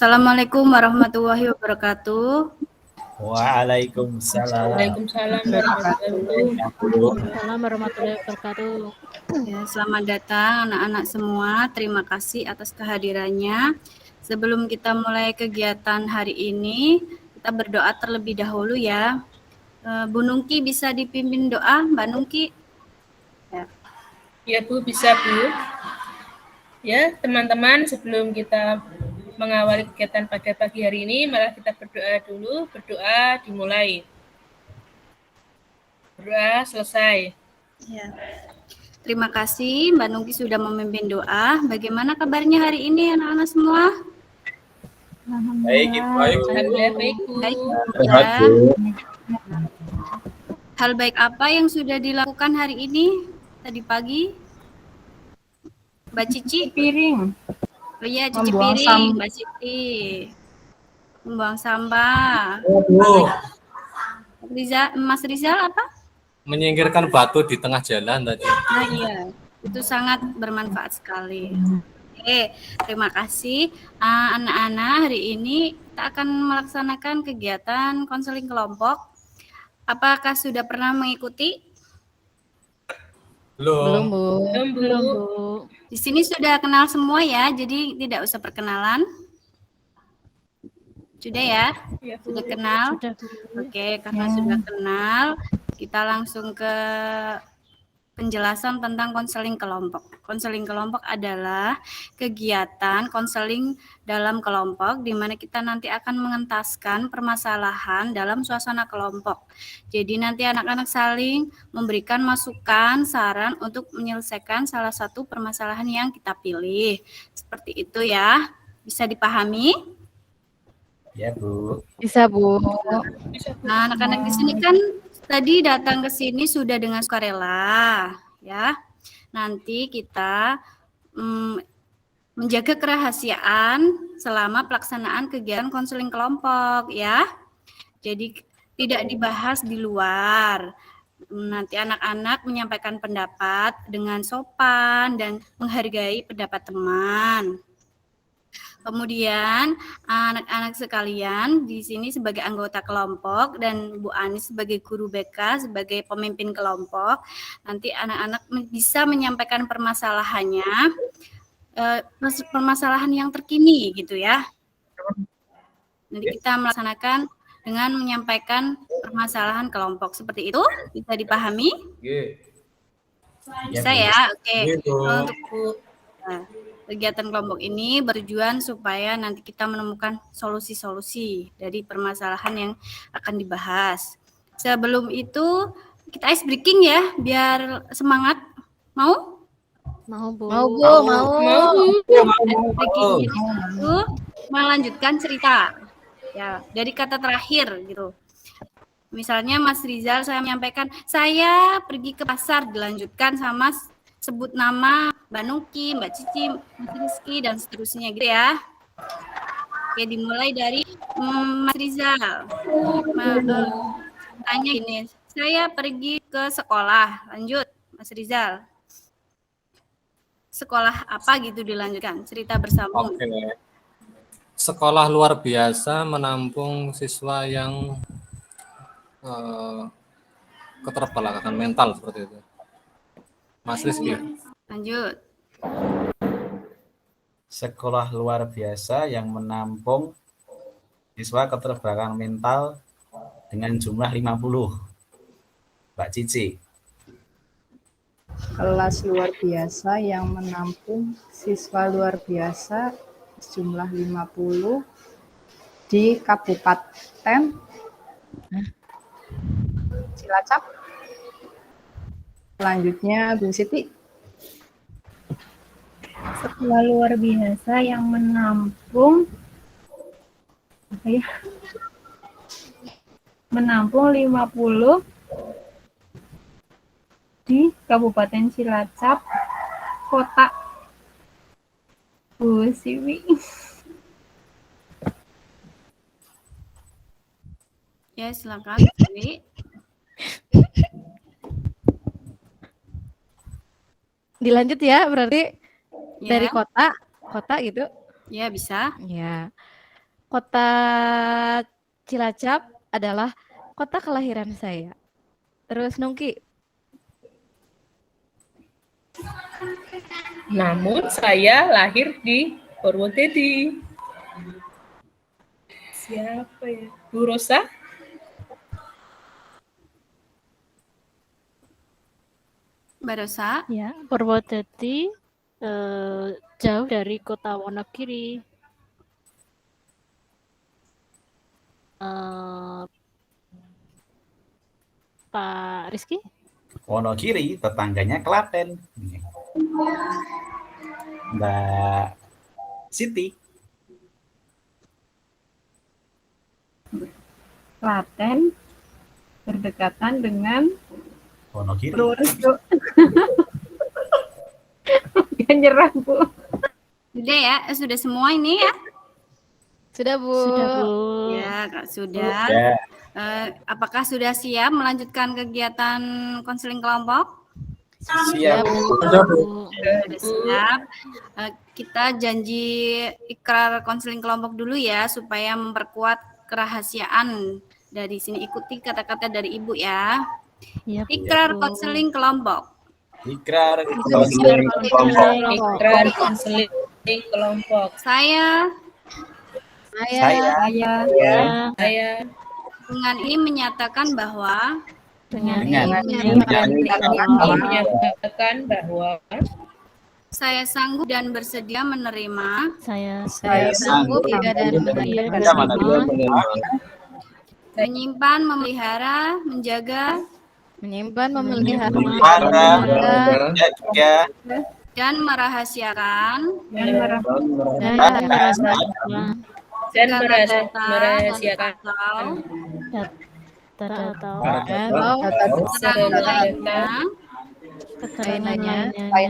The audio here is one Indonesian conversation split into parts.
Assalamualaikum warahmatullahi wabarakatuh. Waalaikumsalam. Waalaikumsalam warahmatullahi wabarakatuh. Waalaikumsalam warahmatullahi wabarakatuh. Ya, selamat datang anak-anak semua. Terima kasih atas kehadirannya. Sebelum kita mulai kegiatan hari ini, kita berdoa terlebih dahulu ya. Bu Nungki bisa dipimpin doa, Mbak Nungki? Ya Bu, bisa Bu. Ya teman-teman, sebelum kita mengawali kegiatan pada pagi hari ini, malah kita berdoa dulu. Berdoa dimulai. Berdoa selesai. Ya. Terima kasih Mbak Nungki sudah memimpin doa. Bagaimana kabarnya hari ini anak-anak semua? Baik, baik. Alhamdulillah baik Bu. Baik Sehat, ya. Bu. Hal baik apa yang sudah dilakukan hari ini? Tadi pagi? Mbak Cici? Piring. Oh iya, cuci Membuang piring, Mbak Siti. Membuang sampah. Bu, Mas Rizal apa? menyingkirkan batu di tengah jalan tadi. Nah iya, itu sangat bermanfaat sekali. Oke, terima kasih. Anak-anak, hari ini kita akan melaksanakan kegiatan konseling kelompok. Apakah sudah pernah mengikuti? Belum. Belum, Bu. Di sini sudah kenal semua ya, jadi tidak usah perkenalan. Sudah ya? Ya, Bu. Sudah kenal? Sudah. Oke, karena sudah kenal, kita langsung ke penjelasan tentang konseling kelompok. Konseling kelompok adalah kegiatan konseling dalam kelompok di mana kita nanti akan mengentaskan permasalahan dalam suasana kelompok. Jadi nanti anak-anak saling memberikan masukan, saran untuk menyelesaikan salah satu permasalahan yang kita pilih. Seperti itu ya. Bisa dipahami? Ya, Bu. Bisa, Bu. Bisa Bu. Nah, anak-anak di sini kan tadi datang ke sini sudah dengan sukarela, ya. Nanti kita menjaga kerahasiaan selama pelaksanaan kegiatan konseling kelompok, ya. Jadi tidak dibahas di luar. Nanti anak-anak menyampaikan pendapat dengan sopan dan menghargai pendapat teman. Kemudian anak-anak sekalian di sini sebagai anggota kelompok dan Bu Anis sebagai guru BK sebagai pemimpin kelompok, nanti anak-anak bisa menyampaikan permasalahannya, permasalahan yang terkini gitu ya. Nanti kita melaksanakan dengan menyampaikan permasalahan kelompok seperti itu, bisa dipahami? Bisa ya, oke. Untuk kegiatan kelompok ini bertujuan supaya nanti kita menemukan solusi-solusi dari permasalahan yang akan dibahas. Sebelum itu kita ice breaking ya, biar semangat. Mau? Mau, Bu. Mau Bu. Ice breaking itu melanjutkan cerita. Ya, dari kata terakhir gitu. Misalnya Mas Rizal saya menyampaikan, saya pergi ke pasar, dilanjutkan sama sebut nama Mbak Nungki, Mbak Cici, Mas Rizky, dan seterusnya gitu ya. Oke, dimulai dari Mas Rizal. Tanya ini, saya pergi ke sekolah. Lanjut, Mas Rizal. Sekolah apa gitu dilanjutkan? Cerita bersambung. Oke. Sekolah luar biasa menampung siswa yang keterbelakangan mental seperti itu. Mas Rizky. Lanjut. Sekolah luar biasa yang menampung siswa keterbelakangan mental dengan jumlah 50. Mbak Cici. Kelas luar biasa yang menampung siswa luar biasa jumlah 50 di Kabupaten Cilacap. Selanjutnya Bu Siti. Sekolah luar biasa yang menampung menampung 50 di Kabupaten Cilacap, Kota Bu Siwi. Ya, silakan. Siwi. Dilanjut ya, berarti Ya. dari kota gitu. Ya, bisa. Ya. Kota Cilacap adalah kota kelahiran saya. Terus Nungki, Namun saya lahir di Purwodadi. Siapa ya? Bu Rosa? Mbak Rosa, Ya, Purwodadi jauh dari kota Wonogiri. Pak Rizky? Wonogiri, tetangganya Klaten. Mbak Siti. Klaten berdekatan dengan Wonogiri. Purworejo. Gak nyerah, Bu. sudah ya? Sudah semua ini ya? sudah Bu. Sudah, Bu. Ya, Kak, sudah. Ya, Apakah sudah siap melanjutkan kegiatan konseling kelompok? siap. Sudah, Bu. Sudah siap. Kita janji ikrar konseling kelompok dulu ya, supaya memperkuat kerahasiaan. Dari sini ikuti kata-kata dari Ibu ya. Iya, Bu. Ikrar konseling kelompok. Ikrar Ikrar konseling kelompok. Saya saya Saya dengan ini menyatakan bahwa Dengan menyatakan bahwa saya sanggup dan bersedia menerima saya Sanggup dan menerima, menyimpan, memelihara, menjaga, menyimpan, memelihara, juga dan merahasiakan dan dan merahasiakan data atau keterangan lainnya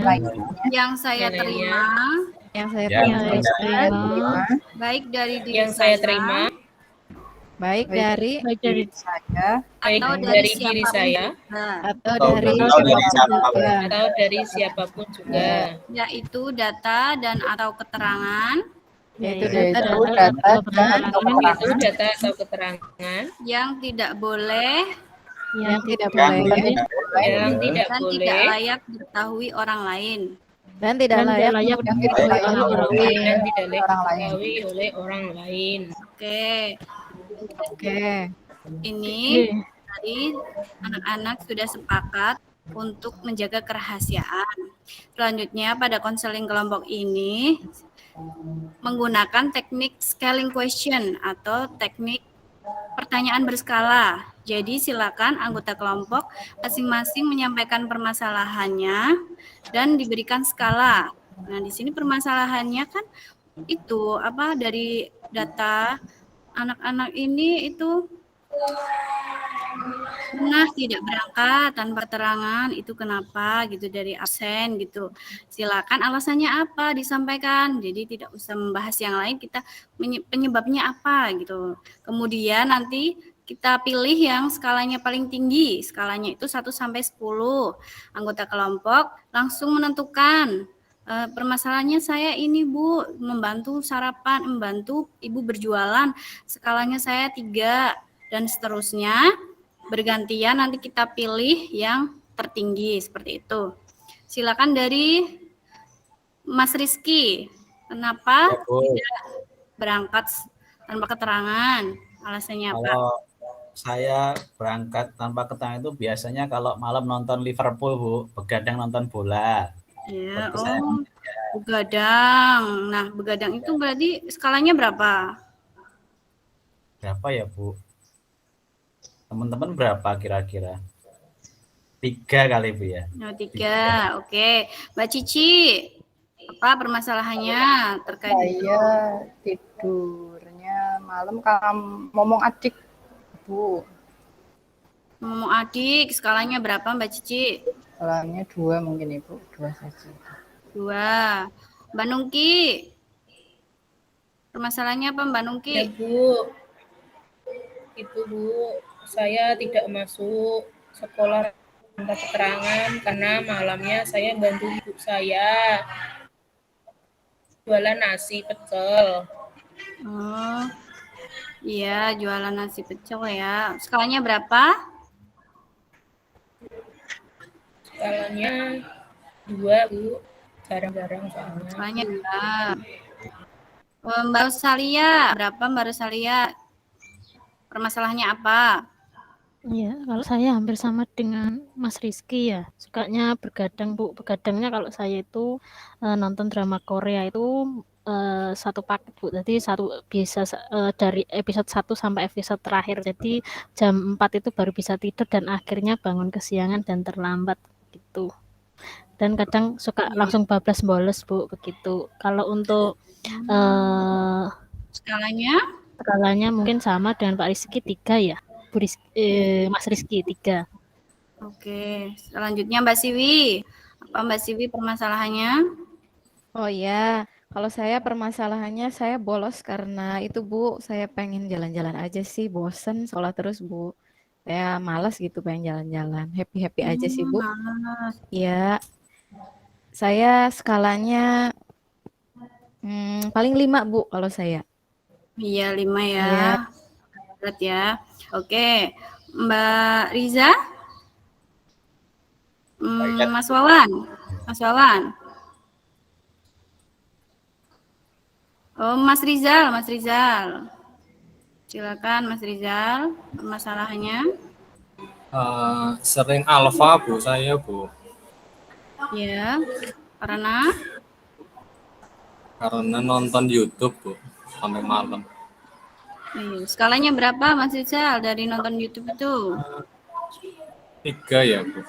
lainnya yang saya terima, yang saya Yang terima, baik dari diri yang saya saya terima, baik dari baik dari saya baik atau dari siapapun diri saya juga, atau dari siapapun siapapun. juga, atau dari siapapun juga, yaitu data dan atau keterangan yaitu Yaitu data itu data atau keterangan yang tidak boleh yang tidak Yang boleh tidak boleh yang tidak dan tidak boleh layak diketahui orang lain. dan tidak layak diketahui oleh orang lain. dan tidak layak Orang lain. diketahui oleh orang lain. Oke, Oke, ini tadi anak-anak sudah sepakat untuk menjaga kerahasiaan. Selanjutnya pada konseling kelompok ini menggunakan teknik scaling question atau teknik pertanyaan berskala. Jadi silakan anggota kelompok masing-masing menyampaikan permasalahannya dan diberikan skala. Nah, di sini permasalahannya kan itu apa dari data anak-anak ini itu pernah tidak berangkat tanpa keterangan, itu kenapa gitu, dari absen gitu. Silakan alasannya apa disampaikan. Jadi tidak usah membahas yang lain, kita penyebabnya apa gitu. Kemudian nanti kita pilih yang skalanya paling tinggi. Skalanya itu 1 sampai 10. Anggota kelompok langsung menentukan permasalahannya saya ini Bu, membantu sarapan, membantu Ibu berjualan. Skalanya saya 3 dan seterusnya. Bergantian nanti kita pilih yang tertinggi seperti itu. Silakan dari Mas Rizky. Kenapa tidak berangkat tanpa keterangan? Alasannya apa? Kalau saya berangkat tanpa keterangan itu biasanya kalau malam nonton Liverpool, Bu, begadang nonton bola. Ya, Seperti saya. begadang. Nah, begadang itu berarti skalanya berapa? Berapa ya, Bu? Teman-teman berapa kira-kira? 3 kali, Bu ya. Oh, 3. Oke. Mbak Cici, apa permasalahannya terkait itu? saya tidurnya malam kalau ngomong adik, Bu. Ngomong adik, skalanya berapa Mbak Cici? Skalanya 2 mungkin Ibu, 2 saja. 2. Mbak Nungki, permasalahannya apa Mbak Nungki? Ya Bu, itu Bu, saya tidak masuk sekolah tanpa keterangan karena malamnya saya bantu ibu saya jualan nasi pecel. Oh, Iya, jualan nasi pecel ya. Skalanya berapa? Skalanya 2, Bu. Jarang-jarang soalnya. Skalanya 2. Mbak Rosalia, berapa Mbak Rosalia? Permasalahannya apa? Iya, kalau saya hampir sama dengan Mas Rizky ya. Sukanya begadang, Bu. Begadangnya kalau saya itu nonton drama Korea itu satu paket, Bu. Jadi bisa dari episode 1 sampai episode terakhir. Jadi jam 4 itu baru bisa tidur dan akhirnya bangun kesiangan dan terlambat gitu. Dan kadang suka langsung bablas bolos, Bu, begitu. Kalau untuk Skalanya mungkin sama dengan Pak Rizky 3 ya. Mas Rizky 3. Oke, selanjutnya Mbak Siwi. Apa Mbak Siwi permasalahannya? Oh ya, kalau saya permasalahannya saya bolos karena itu Bu, saya pengen jalan-jalan aja sih, bosen sekolah terus Bu. Saya malas gitu pengen jalan-jalan, happy-happy aja sih Bu. Malas. Ya, saya skalanya paling 5 Bu kalau saya. Iya, 5 ya. Iya. Berat ya. Oke, Mbak Riza. Mas Wawan. Mas Wawan. Oh, Mas Rizal, Mas Rizal. Silakan Mas Rizal, permasalahannya. Sering alfa, Bu, saya, Bu. Ya, karena nonton YouTube, Bu, sampai malam. Skalanya berapa Mas Rizal dari nonton YouTube itu? 3 ya, Bu.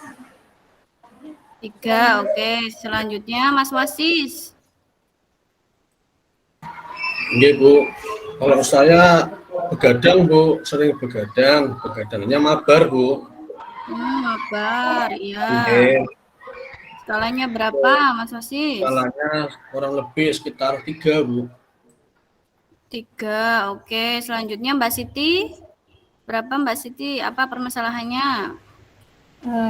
3, oke. Selanjutnya Mas Wasis. Nggih, Bu. Kalau saya begadang, Bu, sering begadang. Begadangnya mabar, Bu. Mabar, iya. Nggih. Skalanya berapa Mas Wasis? Skalanya kurang lebih sekitar 3, Bu. 3, oke. Selanjutnya Mbak Siti. Berapa Mbak Siti? Apa permasalahannya?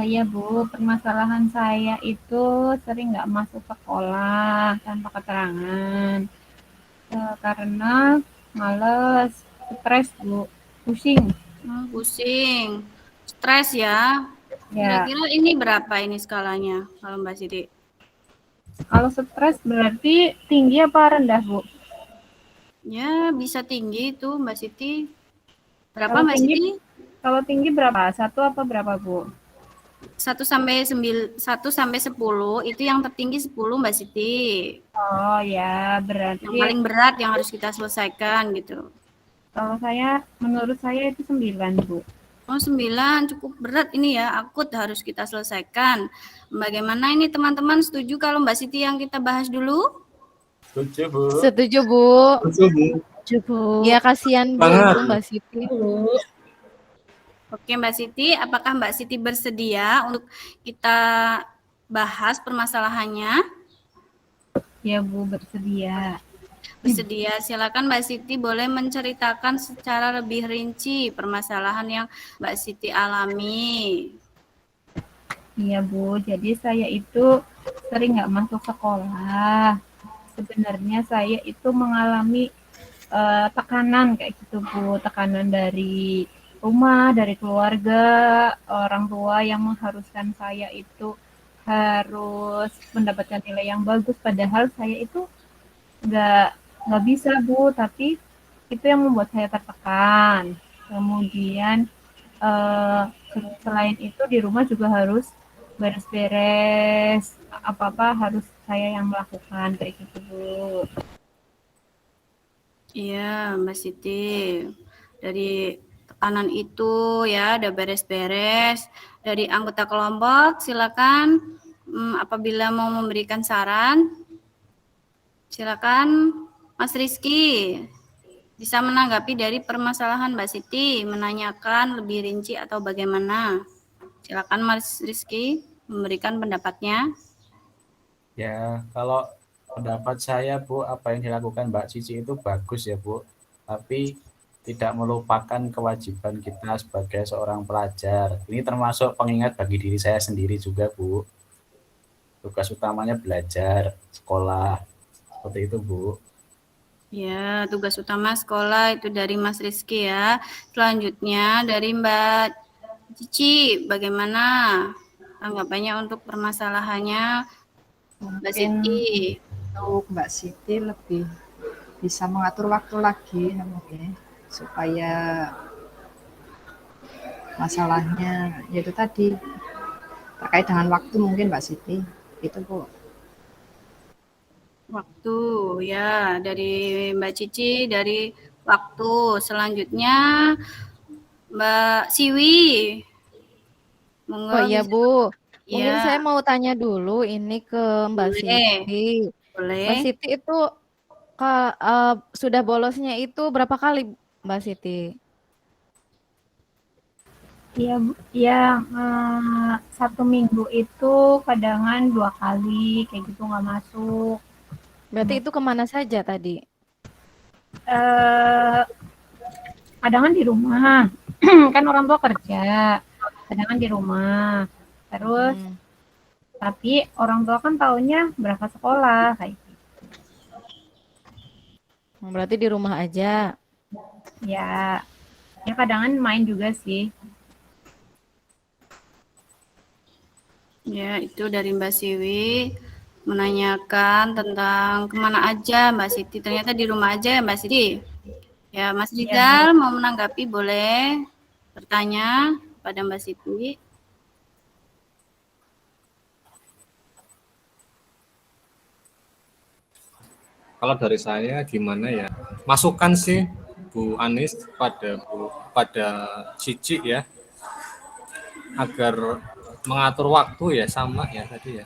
Ya Bu, permasalahan saya itu sering nggak masuk sekolah tanpa keterangan. Karena males, stres Bu, pusing. Pusing, stres ya. Ya, Kira-kira ini berapa ini skalanya kalau Mbak Siti? kalau stres berarti tinggi apa rendah Bu? Ya, bisa tinggi itu Mbak Siti. Berapa Kalau Mbak tinggi, Siti? kalau tinggi berapa? 1 apa berapa Bu? 1 sampai 10 itu yang tertinggi 10 Mbak Siti. Oh ya, berarti Yang paling berat yang harus kita selesaikan gitu. kalau menurut saya itu 9 Bu. Oh 9 cukup berat ini ya, akut harus kita selesaikan. Bagaimana ini teman-teman, setuju kalau Mbak Siti yang kita bahas dulu? Setuju, Bu. Setuju Bu. Setuju, Bu. Ya kasihan Bu itu Mbak Siti. Oke Mbak Siti, apakah Mbak Siti bersedia untuk kita bahas permasalahannya? Ya Bu, bersedia. Bersedia, silakan Mbak Siti boleh menceritakan secara lebih rinci permasalahan yang Mbak Siti alami. Iya Bu, jadi saya itu sering nggak masuk sekolah. Sebenarnya saya itu mengalami tekanan kayak gitu Bu, tekanan dari rumah, dari keluarga, orang tua yang mengharuskan saya itu harus mendapatkan nilai yang bagus, padahal saya itu nggak bisa Bu, tapi itu yang membuat saya tertekan. Kemudian selain itu di rumah juga harus beres-beres, apa-apa harus saya yang melakukan kayak gitu Bu. Iya Mbak Siti, dari tekanan itu ya udah beres-beres. Dari anggota kelompok silakan apabila mau memberikan saran, silakan Mas Rizky bisa menanggapi dari permasalahan Mbak Siti, menanyakan lebih rinci atau bagaimana. Silakan Mas Rizky memberikan pendapatnya. Ya, kalau pendapat saya Bu, apa yang dilakukan Mbak Cici itu bagus ya Bu, tapi tidak melupakan kewajiban kita sebagai seorang pelajar. Ini termasuk pengingat bagi diri saya sendiri juga Bu. Tugas utamanya belajar, sekolah, seperti itu Bu. Ya, tugas utama sekolah itu dari Mas Rizky ya. Selanjutnya dari Mbak Cici, bagaimana tanggapannya untuk permasalahannya Mbak Mungkin Siti? untuk Mbak Siti lebih bisa mengatur waktu lagi mungkin supaya masalahnya yaitu tadi terkait dengan waktu mungkin Mbak Siti itu Bu. Waktu ya dari Mbak Cici dari waktu. Selanjutnya Mbak Siwi. Monggo Oh iya bisa. Bu, mungkin Ya, saya mau tanya dulu ini ke Mbak boleh. Siti. Mbak Boleh. Siti itu sudah bolosnya itu berapa kali Mbak Siti? Iya, ya, 1 minggu itu kadangan 2 kali kayak gitu nggak masuk. Berarti itu kemana saja tadi? Eh, Kadangan di rumah, kan orang tua kerja, kadangan di rumah. Terus tapi orang tua kan taunya berangkat sekolah kayak gitu. Berarti di rumah aja. Ya, ya kadangan main juga sih. Ya, itu dari Mbak Siwi menanyakan tentang kemana aja Mbak Siti. Ternyata di rumah aja ya Mbak Siti. Ya, Mas Iya, Rizal Bu. mau menanggapi boleh bertanya pada Mbak Siti. Kalau dari saya gimana ya? Masukan sih Bu Anis pada Cici ya, agar mengatur waktu ya sama ya tadi ya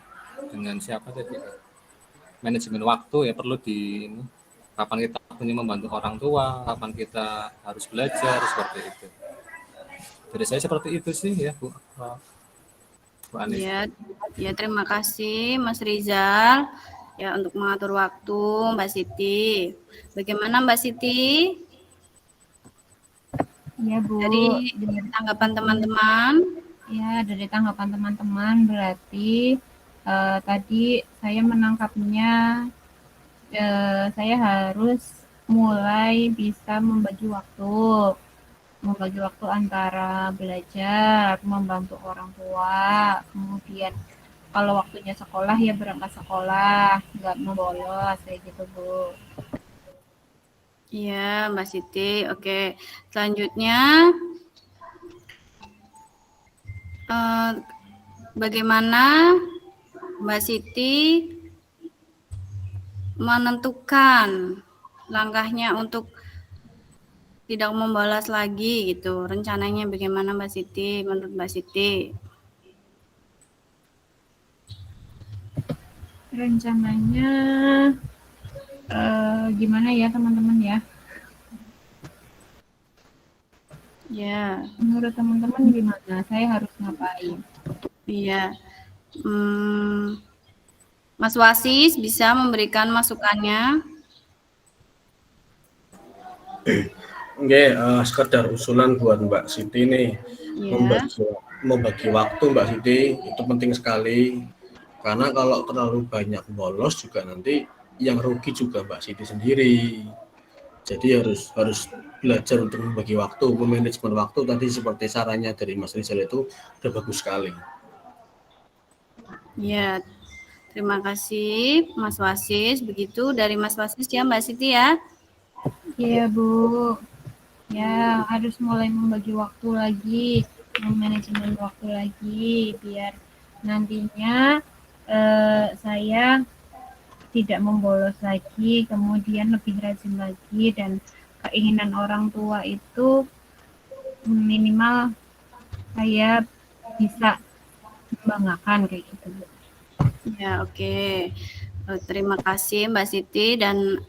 dengan siapa tadi manajemen waktu ya perlu di ini, kapan kita punya membantu orang tua, kapan kita harus belajar seperti itu. Dari saya seperti itu sih ya Bu Anis. Ya, ya terima kasih Mas Rizal ya untuk mengatur waktu Mbak Siti. Bagaimana Mbak Siti? Iya, Bu. Dari tanggapan teman-teman? Ya, dari tanggapan teman-teman berarti tadi saya menangkapnya saya harus mulai bisa membagi waktu antara belajar, membantu orang tua, kemudian kalau waktunya sekolah ya berangkat sekolah, nggak membolos kayak gitu Bu. Iya Mbak Siti. Oke, selanjutnya bagaimana Mbak Siti menentukan langkahnya untuk tidak membalas lagi gitu. Rencananya bagaimana Mbak Siti, menurut Mbak Siti? Rencananya gimana ya teman-teman ya? Ya. Menurut teman-teman gimana? Saya harus ngapain? Iya. Mas Wasis bisa memberikan masukannya? Oke, sekedar usulan buat Mbak Siti nih, Ya. membagi waktu Mbak Siti itu penting sekali, karena kalau terlalu banyak bolos juga nanti yang rugi juga Mbak Siti sendiri. Jadi harus belajar untuk membagi waktu, manajemen waktu tadi seperti sarannya dari Mas Rizal itu udah bagus sekali. Ya, terima kasih Mas Wasis. Begitu dari Mas Wasis ya Mbak Siti ya. Iya Bu. Ya harus mulai membagi waktu lagi, manajemen waktu lagi biar nantinya saya tidak membolos lagi, kemudian lebih rajin lagi dan keinginan orang tua itu minimal saya bisa membanggakan kayak gitu Bu. Ya, oke. Terima kasih Mbak Siti dan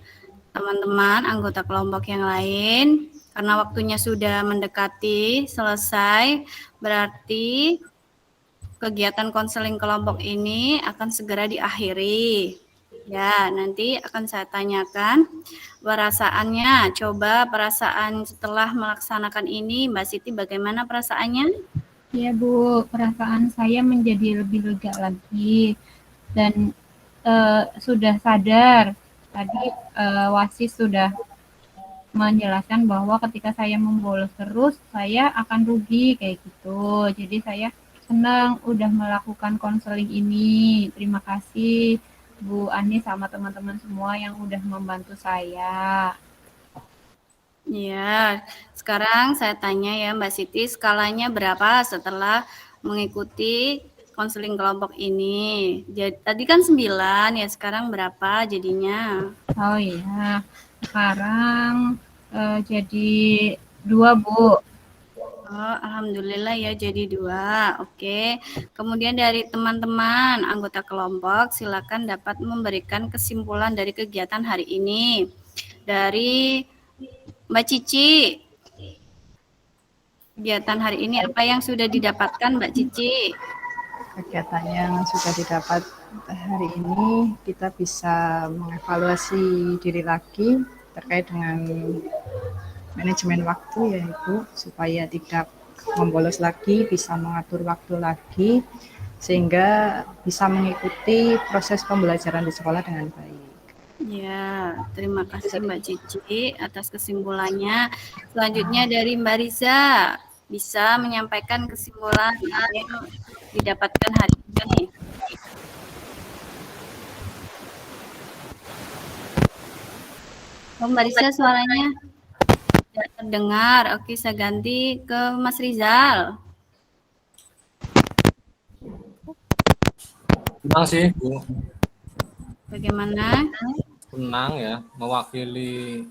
teman-teman anggota kelompok yang lain. Karena waktunya sudah mendekati selesai, berarti kegiatan konseling kelompok ini akan segera diakhiri. Ya, nanti akan saya tanyakan perasaannya. Coba perasaan setelah melaksanakan ini, Mbak Siti bagaimana perasaannya? Ya Bu, perasaan saya menjadi lebih lega lagi dan sudah sadar tadi wasis sudah menjelaskan bahwa ketika saya membolos terus saya akan rugi kayak gitu. Jadi saya senang udah melakukan konseling ini. Terima kasih Bu Ani sama teman-teman semua yang udah membantu saya. Ya, sekarang saya tanya ya Mbak Siti, skalanya berapa setelah mengikuti konseling kelompok ini? Jadi, tadi kan 9 ya, sekarang berapa jadinya? Oh iya, sekarang jadi 2 Bu. Oh, alhamdulillah ya jadi 2. Oke. Kemudian dari teman-teman anggota kelompok silakan dapat memberikan kesimpulan dari kegiatan hari ini. Dari Mbak Cici, kegiatan hari ini apa yang sudah didapatkan Mbak Cici? Kegiatan yang sudah didapat hari ini, kita bisa mengevaluasi diri lagi terkait dengan manajemen waktu ya Ibu, supaya tidak membolos lagi, bisa mengatur waktu lagi, sehingga bisa mengikuti proses pembelajaran di sekolah dengan baik. Ya, terima kasih Mbak Cici atas kesimpulannya. Selanjutnya dari Mbak Riza, bisa menyampaikan kesimpulan yang didapatkan hari ini. Oh, Mbak Riza suaranya tidak terdengar. Oke, saya ganti ke Mas Rizal. Senang sih, Bu. Bagaimana? Senang ya, mewakili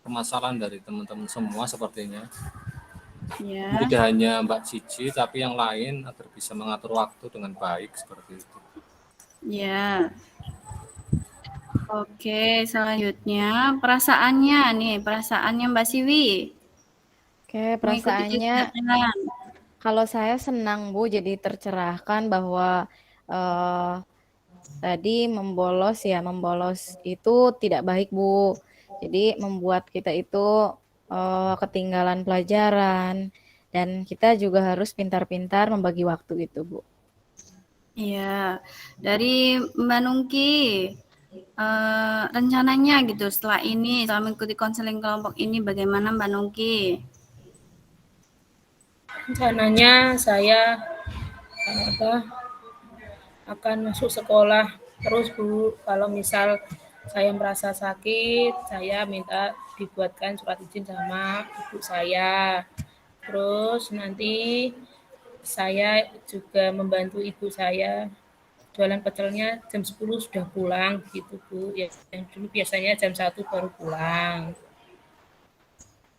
permasalahan dari teman-teman semua sepertinya. Ya. Tidak hanya Mbak Cici, tapi yang lain agar bisa mengatur waktu dengan baik seperti itu. Ya. Oke, selanjutnya perasaannya Mbak Siwi. Oke, perasaannya kalau saya senang Bu, jadi tercerahkan bahwa tadi membolos itu tidak baik Bu. Jadi membuat kita itu ketinggalan pelajaran dan kita juga harus pintar-pintar membagi waktu itu Bu. Iya, dari Mbak Nungki, rencananya gitu setelah mengikuti konseling kelompok ini bagaimana Mbak Nungki? Rencananya saya akan masuk sekolah terus Bu. Kalau misal saya merasa sakit, saya minta dibuatkan surat izin sama ibu saya. Terus nanti saya juga membantu ibu saya jualan pecelnya jam 10 sudah pulang gitu Bu. Ya, yang dulu biasanya jam 1 baru pulang.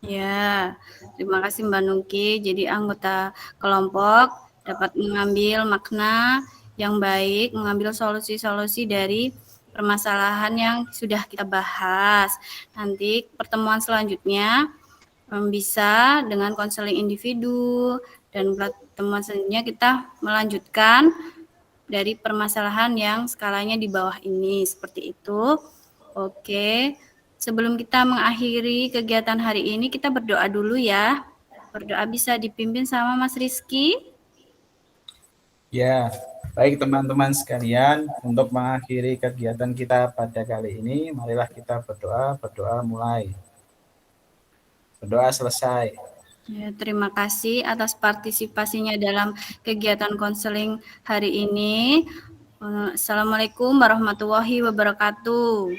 Ya, terima kasih Mbak Nungki. Jadi anggota kelompok dapat mengambil makna yang baik, mengambil solusi-solusi dari permasalahan yang sudah kita bahas. Nanti pertemuan selanjutnya bisa dengan konseling individu dan pertemuan selanjutnya kita melanjutkan dari permasalahan yang skalanya di bawah ini seperti itu. Oke. Sebelum kita mengakhiri kegiatan hari ini, kita berdoa dulu ya. Berdoa bisa dipimpin sama Mas Rizky. Ya, baik teman-teman sekalian, untuk mengakhiri kegiatan kita pada kali ini, marilah kita berdoa, berdoa mulai. Berdoa selesai. Ya, terima kasih atas partisipasinya dalam kegiatan konseling hari ini. Assalamualaikum warahmatullahi wabarakatuh.